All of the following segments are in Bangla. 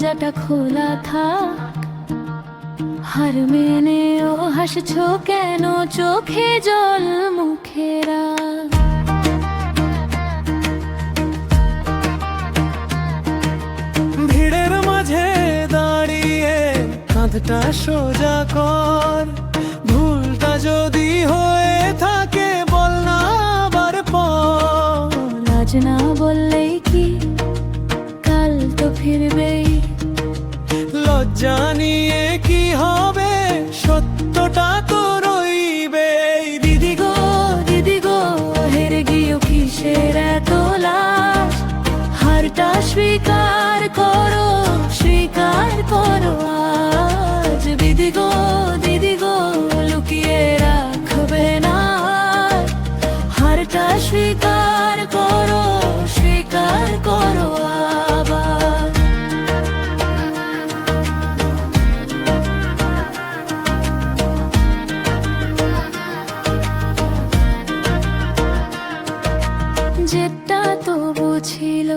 দরজাটা খোলা থাক, হার মেনেও হাসছো কেন, চোখে জল মুখে রাখ। ভিড়ের মাঝে দাঁড়িয়ে কাঁধটা সোজা কর, ভুলটা যদি হয়ে থাকে বল না আবার পর। আজ না বললেই কি কাল তো ফিরবেই, লজ্জা নিয়ে কি হবে, সত্যটা তো রইবে। দিদি গো হেরে গিয়েও কিসের এত লাজ, হারটা স্বীকার করো, স্বীকার করো আজ। দিদি গো লুকিয়ে রাখবে না, হারটা স্বীকার করো, স্বীকার করো আবার। যেটা তবু ছিল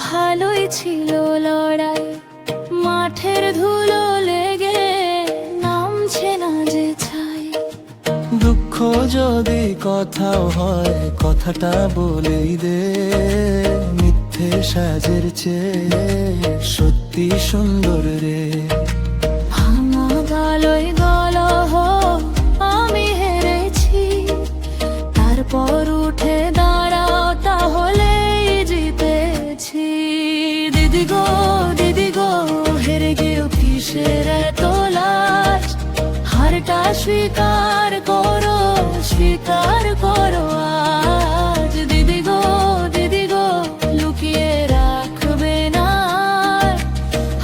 ভালোই ছিল লড়াই, মাঠের ধুলো লেগে নামছে না যে ছাই। দুঃখ যদি কথাও হয় কথাটা বলেই দে, মিথ্যে সাজের চেয়ে সত্যি সুন্দর রে। ভাঙা গালই গলহ আমি হেরেছি, তারপর উঠে দাঁড়াও তাহলেই জিতেছি। দিদি গো হেরে গিয়েও কিসের এত লাজ, হারটা স্বীকার করো, স্বীকার করো আজ। দিদি গো লুকিয়ে রাখবে না,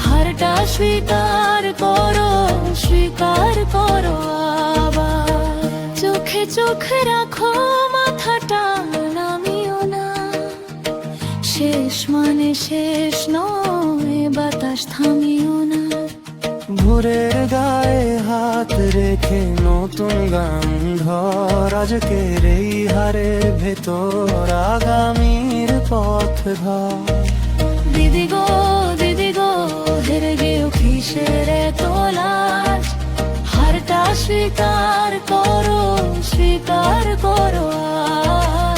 হারটা স্বীকার করো, স্বীকার করো আবার। চোখে চোখ রাখো মাথাটা নামিও না, শেষ মানে শেষ নয়, বাতাস থামিও না। ভোরের গায়ে হাত রেখে নতুন গান ধর, আজকের এই হারের ভেতর আগামীর পথ ধর। দিদি গো হেরে গিয়েও কিসের এত লাজ, হারটা স্বীকার করো, স্বীকার করো আজ।